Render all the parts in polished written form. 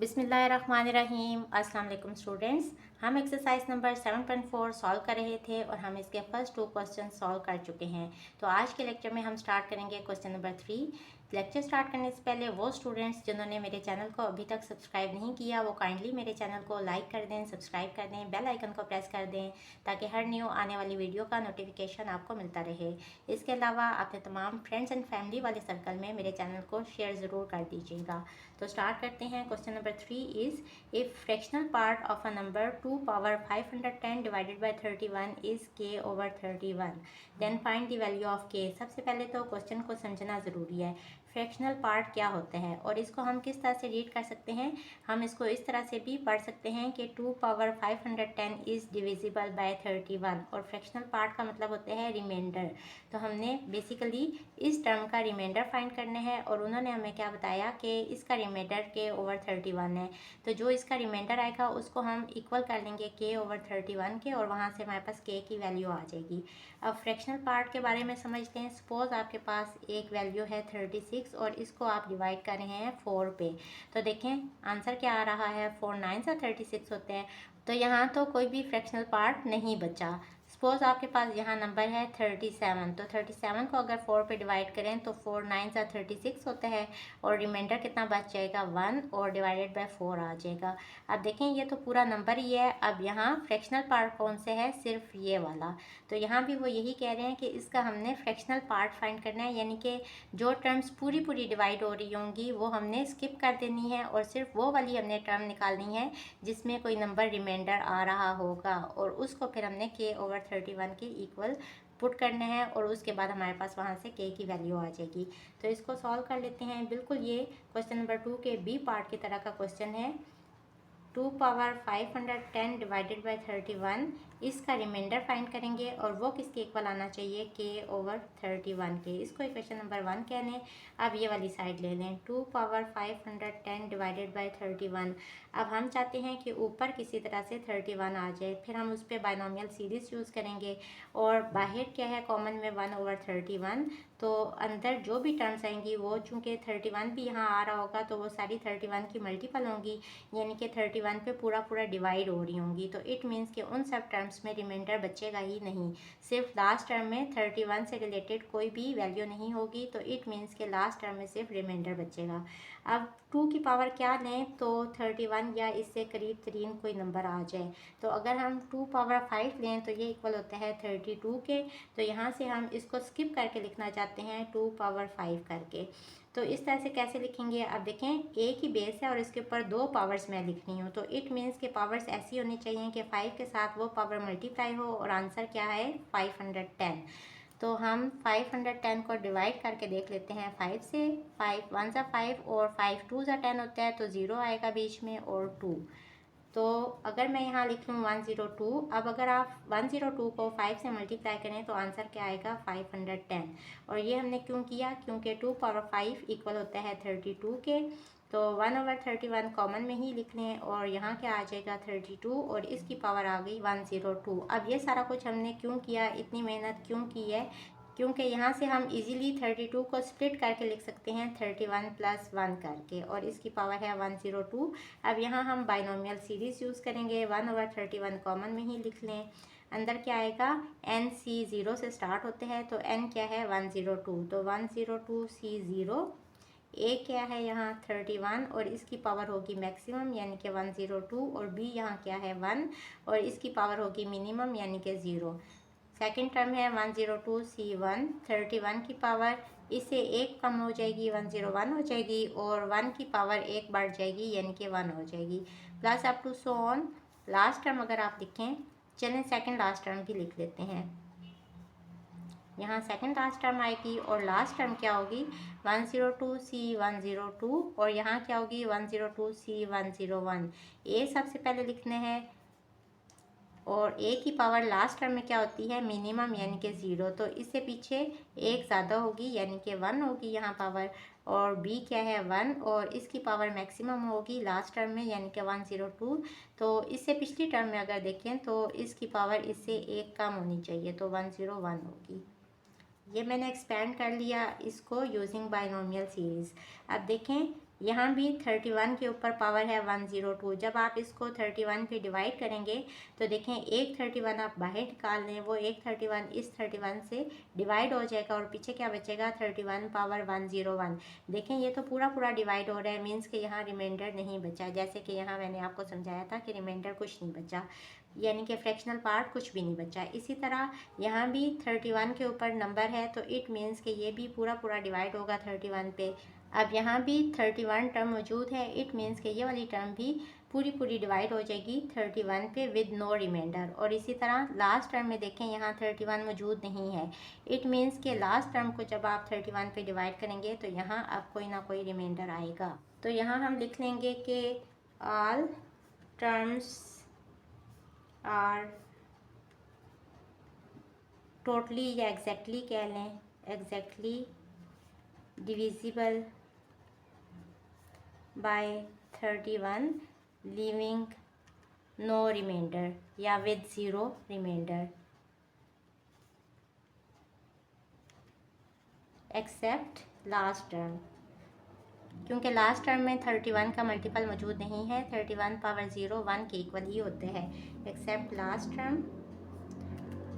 बिस्मिल्लाहिर्रहमानिर्रहीम। अस्सलाम वालेकुम स्टूडेंट्स। हम एक्सरसाइज नंबर 7.4 सॉल्व कर रहे थे और हम इसके फर्स्ट 2 क्वेश्चन सॉल्व कर चुके हैं। तो आज के लेक्चर में हम स्टार्ट करेंगे क्वेश्चन नंबर 3। लेक्चर स्टार्ट करने से पहले वो स्टूडेंट्स जिन्होंने मेरे चैनल को अभी तक सब्सक्राइब नहीं किया वो काइंडली मेरे चैनल को लाइक कर दें, सब्सक्राइब कर दें, बेल आइकन को प्रेस कर दें ताकि हर न्यू आने वाली वीडियो का नोटिफिकेशन आपको मिलता रहे। इसके अलावा अपने तमाम फ्रेंड्स एंड फैमिली वाले सर्कल में मेरे चैनल को शेयर ज़रूर कर दीजिएगा। तो स्टार्ट करते हैं। Question number 3 is if fractional part of a number 2 power 510 divided by 31 is k over 31 then find the value of k। सबसे पहले तो क्वेश्चन को समझना ज़रूरी है। फ्रैक्शनल पार्ट क्या होते हैं और इसको हम किस तरह से रीड कर सकते हैं। हम इसको इस तरह से भी पढ़ सकते हैं कि 2 पावर 510 इज़ डिविजिबल बाय 31 और फ्रैक्शनल पार्ट का मतलब होता है रिमाइंडर। तो हमने बेसिकली इस टर्म का रिमाइंडर फाइंड करना है और उन्होंने हमें क्या बताया कि इसका रिमाइंडर k ओवर 31 है। तो जो इसका रिमाइंडर आएगा उसको हम इक्वल कर लेंगे k ओवर 31 के और वहाँ से हमारे पास k की वैल्यू आ जाएगी। अब फ्रैक्शनल पार्ट के बारे में समझते हैं। सपोज आपके पास एक वैल्यू है 36 और इसको आप डिवाइड कर रहे हैं 4 पे। तो देखें आंसर क्या आ रहा है, 4 9 से 36 होते हैं। तो यहाँ तो कोई भी फ्रैक्शनल पार्ट नहीं बचा। सपोज आपके पास यहाँ नंबर है 37, तो 37 को अगर 4 पे डिवाइड करें तो 4 9 से 36 होता है और रिमाइंडर कितना बच जाएगा 1 और डिवाइडेड बाय 4 आ जाएगा। अब देखें ये तो पूरा नंबर ही है। अब यहाँ फ्रैक्शनल पार्ट कौन से है, सिर्फ ये वाला। तो यहाँ भी वो यही कह रहे हैं कि इसका हमने फ्रैक्शनल पार्ट फाइंड करना है, यानी कि जो टर्म्स पूरी पूरी डिवाइड हो रही होंगी वो हमने स्किप कर देनी है और सिर्फ वो वाली हमने टर्म निकालनी है जिसमें कोई नंबर रिमाइंडर आ रहा होगा और उसको फिर हमने k ओवर 31 के इक्वल पुट करना है और उसके बाद हमारे पास वहाँ से k की वैल्यू आ जाएगी। तो इसको सॉल्व कर लेते हैं। बिल्कुल ये क्वेश्चन नंबर 2 के बी पार्ट की तरह का क्वेश्चन है। 2 पावर 510 डिवाइडेड बाय 31 इसका रिमाइंडर फाइंड करेंगे और वो किसके इक्वल आना चाहिए, k ओवर 31 के। इसको इक्वेशन नंबर 1 कह लें। अब ये वाली साइड ले लें, 2 पावर 510 डिवाइडेड बाय 31। अब हम चाहते हैं कि ऊपर किसी तरह से 31 आ जाए, फिर हम उस पर बायनोमियल सीरीज यूज़ करेंगे और बाहर क्या है कॉमन में 1 ओवर 31। तो अंदर जो भी टर्म्स आएंगी वो चूँकि 31 भी यहाँ आ रहा होगा तो वो सारी 31 की मल्टीपल होंगी, यानी कि 31 पे पूरा पूरा डिवाइड हो रही होंगी। तो इट मीन्स कि उन सब टर्म्स में रिमाइंडर बचेगा ही नहीं। सिर्फ लास्ट टर्म में 31 से रिलेटेड कोई भी वैल्यू नहीं होगी, तो इट मीन्स के लास्ट टर्म में सिर्फ रिमाइंडर बचेगा। अब 2 की पावर क्या लें तो 31 या इससे करीब तरीन कोई नंबर आ जाए। तो अगर हम 2 पावर 5 लें तो ये इक्वल होता है 32 के। तो यहाँ से हम इसको स्किप करके लिखना चाहते हैं 2 पावर 5 करके। तो इस तरह से कैसे लिखेंगे, अब देखें एक ही बेस है और इसके ऊपर 2 पावर्स मैं लिख रही हूँ। तो इट मीन्स के पावर्स ऐसी होनी चाहिए कि 5 के साथ वो पावर मल्टीप्लाई हो और आंसर क्या है 510। तो हम 510 को डिवाइड करके देख लेते हैं 5 से। 5 1 सा 5 और 5 2 सा 10 होता है तो 0 आएगा बीच में और 2। तो अगर मैं यहाँ लिख लूँ 102। अब अगर आप 102 को 5 से मल्टीप्लाई करें तो आंसर क्या आएगा 510। और ये हमने क्यों किया, क्योंकि 2 पावर 5 इक्वल होता है 32 के। तो 1 ओवर 31 कॉमन में ही लिख लें और यहाँ क्या आ जाएगा 32 और इसकी पावर आ गई 102। अब ये सारा कुछ हमने क्यों किया, इतनी मेहनत क्यों की है, क्योंकि यहाँ से हम इजीली 32 को स्प्लिट करके लिख सकते हैं 31 प्लस 1 करके और इसकी पावर है 102। अब यहाँ हम बाइनोमियल सीरीज यूज़ करेंगे। 1 ओवर 31 कॉमन में ही लिख लें। अंदर क्या आएगा, एन सी 0 से स्टार्ट होते हैं तो एन क्या है 102। तो 102 सी 0, ए क्या है यहाँ 31 और इसकी पावर होगी मैक्सिमम यानी कि 102 और बी यहाँ क्या है 1 और इसकी पावर होगी मिनिमम यानी कि 0। सेकेंड टर्म है 102 C1, 31 की पावर इससे एक कम हो जाएगी 101 हो जाएगी और 1 की पावर एक बढ़ जाएगी यानी कि 1 हो जाएगी। Plus up to so on. Last term अगर आप लिखें, चलें सेकंड लास्ट टर्म भी लिख लेते हैं। यहाँ सेकंड लास्ट टर्म आएगी और लास्ट टर्म क्या होगी 102 C102 और यहाँ क्या होगी 102 C101। ए सबसे पहले लिखने हैं और ए की पावर लास्ट टर्म में क्या होती है मिनिमम यानी कि 0। तो इससे पीछे एक ज़्यादा होगी यानी कि 1 होगी यहाँ पावर और बी क्या है 1 और इसकी पावर मैक्सिमम होगी लास्ट टर्म में यानी कि 102। तो इससे पिछली टर्म में अगर देखें तो इसकी पावर इससे एक कम होनी चाहिए तो 101 होगी। ये मैंने एक्सपेंड कर लिया इसको यूजिंग बाइनोमियल सीरीज़। अब देखें यहाँ भी 31 के ऊपर पावर है 102। जब आप इसको 31 पे डिवाइड करेंगे तो देखें एक 31 आप बाहर निकाल लें, वो एक 31 इस 31 से डिवाइड हो जाएगा और पीछे क्या बचेगा 31 पावर 101। देखें ये तो पूरा पूरा डिवाइड हो रहा है, मीन्स कि यहाँ रिमाइंडर नहीं बचा, जैसे कि यहाँ मैंने आपको समझाया था कि रिमाइंडर कुछ नहीं बचा, यानी कि फ्रैक्शनल पार्ट कुछ भी नहीं बचा। इसी तरह यहाँ भी 31 के ऊपर नंबर है तो इट मीन्स कि ये भी पूरा पूरा डिवाइड होगा 31 पे। अब यहाँ भी 31 टर्म मौजूद है, इट मीन्स कि ये वाली टर्म भी पूरी पूरी डिवाइड हो जाएगी 31 पे विद नो रिमाइंडर। और इसी तरह लास्ट टर्म में देखें यहाँ 31 मौजूद नहीं है, इट मीन्स कि लास्ट टर्म को जब आप 31 पे डिवाइड करेंगे तो यहाँ अब कोई ना कोई रिमाइंडर आएगा। तो यहाँ हम लिख लेंगे कि ऑल टर्म्स आर टोटली या एग्जैक्टली कह लें, exactly divisible by 31 leaving no remainder या with zero remainder except last term, क्योंकि लास्ट टर्म में 31 का मल्टीपल मौजूद नहीं है, 31 पावर 0 1 के इक्वल ही होते हैं, एक्सेप्ट लास्ट टर्म।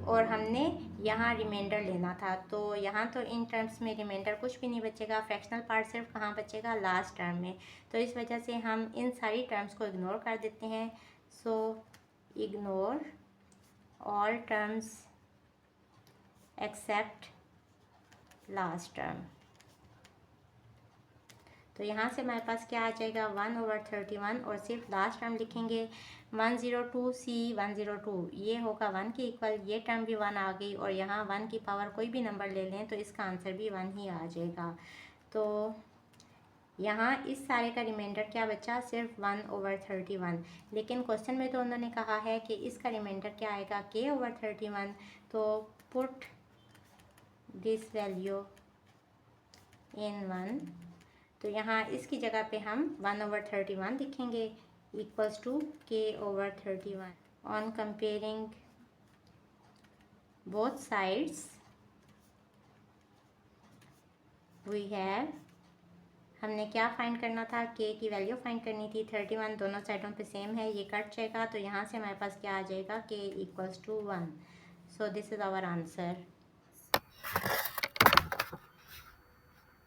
और हमने यहाँ रिमाइंडर लेना था, तो यहाँ तो इन टर्म्स में रिमाइंडर कुछ भी नहीं बचेगा, फ्रैक्शनल पार्ट सिर्फ कहाँ बचेगा लास्ट टर्म में। तो इस वजह से हम इन सारी टर्म्स को इग्नोर कर देते हैं। So ignore all terms except last term. तो यहाँ से हमारे पास क्या आ जाएगा 1/31 और सिर्फ लास्ट टर्म लिखेंगे 102C102, ये होगा 1 के इक्वल, ये टर्म भी 1 आ गई और यहाँ 1 की पावर कोई भी नंबर ले लें तो इसका आंसर भी 1 ही आ जाएगा। तो यहाँ इस सारे का रिमाइंडर क्या बचा, सिर्फ 1/31। लेकिन क्वेश्चन में तो उन्होंने कहा है कि इसका रिमाइंडर क्या आएगा k/31, तो पुट दिस वैल्यू इन 1। तो यहाँ इसकी जगह पे हम 1/31 लिखेंगे equals to k/31। On comparing both sides we have, हमने क्या फाइंड करना था, k की वैल्यू फाइंड करनी थी, 31 दोनों साइडों पे सेम है, ये कट जाएगा तो यहाँ से हमारे पास क्या आ जाएगा k = 1। So this is our answer.